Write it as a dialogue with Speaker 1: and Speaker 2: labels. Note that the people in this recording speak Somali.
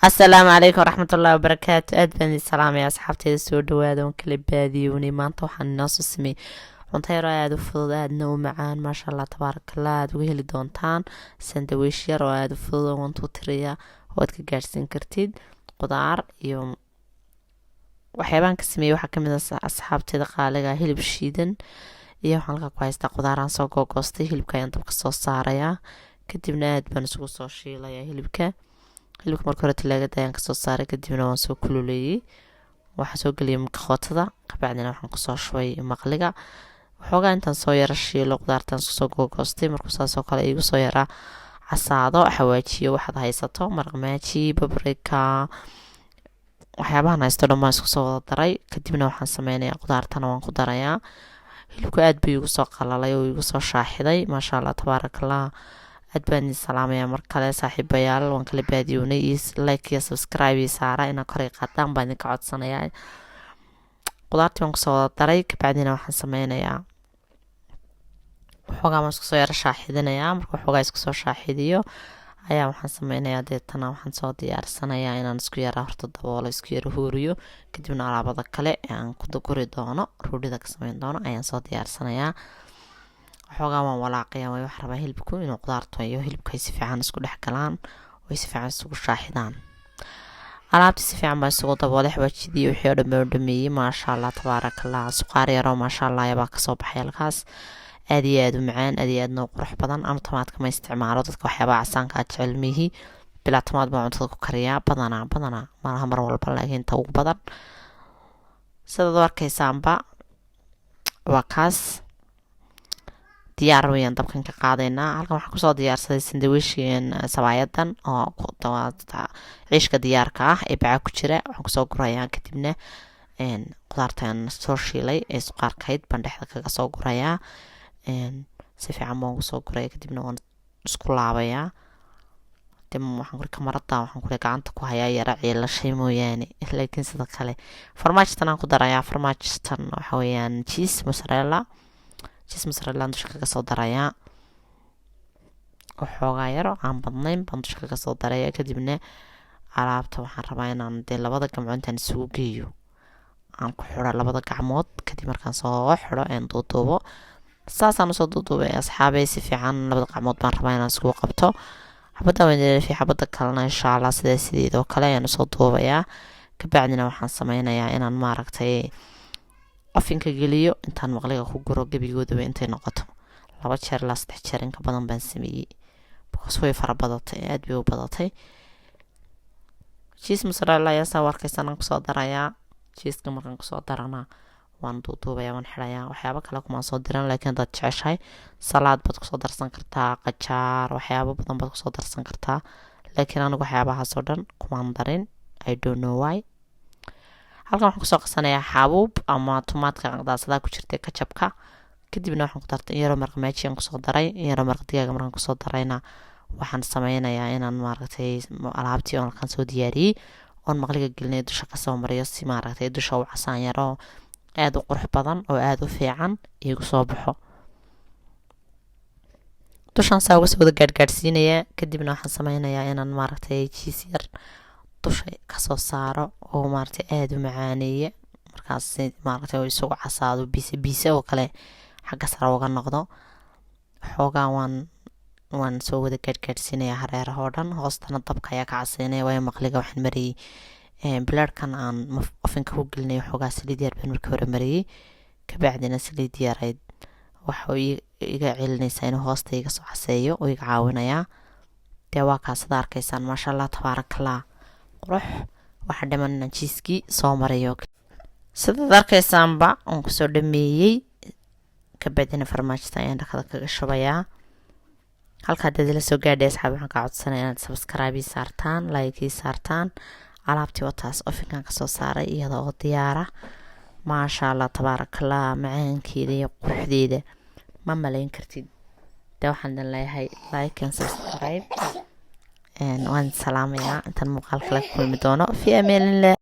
Speaker 1: السلام عليكم ورحمة الله وبركاته. aad baan idin salaamaya asxaabteyda soo dhawaada oon kala baadiyownay maanta waxaan inoo soo sameeyey cunto yar oo aada u fudud aadna u macaan maasha allah tabaarakallah aad uga heli doontaan sandwich yar oo aada u fudud oo wantuu tiriya oo aad ka gaadhsiin kartid qudaar iyo waxyaabaan ka sameeyey waxaa kamid ah asxaabteyda qaaliga hilib shiidan iyo waxaan halkaa ku haystaa qudaaraan soo googoostay hilibka ayaan dabka soo saarayaa kadibna aad baan isugu soo shiilayaa hilibka marka hore talaagada ayaan kasoo saaray kadibna waan soo kululeeyey waxaa soo geliyay maqootada kabacdina waxaan kusoo shubay maqliga waxoogaa intaan soo yara shiilo qudaartaan iskusoo googoostay markuu saasoo kale iigu soo yaraa casaado xawaajiyo waxaad haysato maraqmaaji babrika waxyaabahan haysto dhan baan isku soo wada daray kadibna waxaan sameynayaa qudaartana waan ku darayaa hilibku aad buu iigu soo qalalay oo iigu soo shaaxiday maasha allah tabaarakallah aad baan idin salaamayaa mar kale saaxiibayaal waan kala baadiyownay iyo like iyo subscribe iyo saara inaa koray qaadaan baan idinka codsanayaa qudaartii baan kusoo wada daray kabacdina waxaan sameynayaa waxoogaa baan isku soo yara shaaxidinayaa marka waxoogaa isku soo shaaxidiyo ayaa waxaan sameynayaa deetana waxaan soo diyaarsanayaa inaan isku yara horta daboolo isku yara huuriyo kadibna alaabada kale ee aan ku guri doono ruudhida ka sameyn doono ayaan soo diyaarsanayaa waxoogaa waan walaaqayaa way wax rabaa hilibku inuu qudaarto iyo hilibku ay si fiican isku dhex galaan oo ay si fiican isugu shaaxidaan alaabtii si fiican baan isugu daboolay xawaajidii wixii oo dhan baan u dhameeyey maasha allah tabaarakallah suqaar yaroo maasha allah ayaa kasoo baxay halkaas aad iyo aad u macaan aad iyo aadna u qurux badan ama tamaadka ma isticmaalo dadka waxyaabaha casaanka aad jecel mihi bilaa tamaad baan cuntada ku kariyaa badanaa malaha mar walba laakiin inta ugu badan sidaad u arkaysaanba waa kaas diyaar weyaan dabkan ka qaadaynaa halkan waxaan kusoo diyaarsaday sandwichkan sabaayadan oo ciishka diyaarka ah ee bacaa ku jira waxaan kusoo gurayaa kadibna qudaartan soo shiilay ee suqaarkayd baan dhexda kaga soo gurayaa si fiican baan ugu soo guraya kadibna waan isku laabayaa waxaan kuri kamarada waxaan kuri gacanta ku hayaa yara ciilashay mooyaane laakiin sida kale farmaajtan aan ku darayaa farmaajtan waxa weeyaan cheese mozzarella dusha kaga soo darayaa waxoogaa yaro aan badnayn baan dusha kaga soo daraya kadibna alaabta waxaan rabaa inaan dee labada gamcood intaan isugu geeyo aan ku xidho labada gacmood kadib markaan soo xidho aan duuduubo saasaan usoo duuduubay asxaabay si fiican labada gacmood baan rabaa inaan isugu qabto xabadda wandelefi xabadda kalena insha allah sideedoo kale ayaan usoo duubayaa kabacdina waxaan sameynayaa inaan maaragtay ofinka geliyo intaan maqliga ku guro gebigoodaba intay noqoto 2 jeer ilaa 3 jeer inka badan baan sameeyey because way fara badatay aad bay u badatay cheese mozzarella ayaa saa warkaysan aan kusoo darayaa cheeseka markaan kusoo darana waan duuduubayaa waan xidhayaa waxyaabo kale kumaan soo diran laakiin haddaad jeceshahay salaad baad kusoo darsan kartaa qajaar waxyaabo badan baad kusoo darsan kartaa laakiin anigu waxyaabahaasoo dhan kumaan darin I don't know why halkan waxaan kusoo qasanayaa xabuub ama tomaadka qadaasada ku jirtay kajabka kadibna waxaan ku dartay yaro maraq maaji aan kusoo daray yaro maraq digaaga markaan kusoo darayna waxaan sameynayaa inaan maaragtay alaabtii oo halkan soo diyaariyey oon maqliga gelinay dusha kasoo mariyo si maaragtay dusha u casaan yaro aad u qurux badan oo aad u fiican iigu soo baxo dushaan saa uga soo wada gaadhgaadhsiinayaa kadibna waxaan sameynayaa inaan maaragtay jiis yar dusha kasoo saaro oo maaragtay aada u macaaneeye markaas maaragtay oo isugu casaado biise oo kale xagga sare uga noqdo waxoogaa waan soo wada gaadhgaadhsiinayaa hareerahoo dhan hoostana dabka ayaa ka caseynaya waayo maqliga waxaan mariyey bilaadhkan aan ofinka ku gelinay waxoogaa saliid yar baan markii hore mariyey kabacdina saliid yarayd waxuu iga celinaysaa inuu hoosta iga soo caseeyo oo iga caawinayaa dee waa kaa sida arkaysaan maasha allah tabaarakallah qurux waxaa dhiman inaan jiiskii soo marayo sidaad arkaysaanba aan kusoo dhameeyey kabacdina farmaajta ayaan dhakada kaga shubayaa halkaa dad la soo gaadhay asxaab waxaan ka codsanaya inaad subscribe saartaan like saartaan alaabtii wataas ofinkan kasoo saaray iyada oo diyaara maasha allah tabaarakallah macaankeeda iyo quruxdeeda ma malayn kartid dee waxaan dan leeyahay like and subscribe waan salaamayaa intaan muuqaalka la kulmi doono fi amaan illah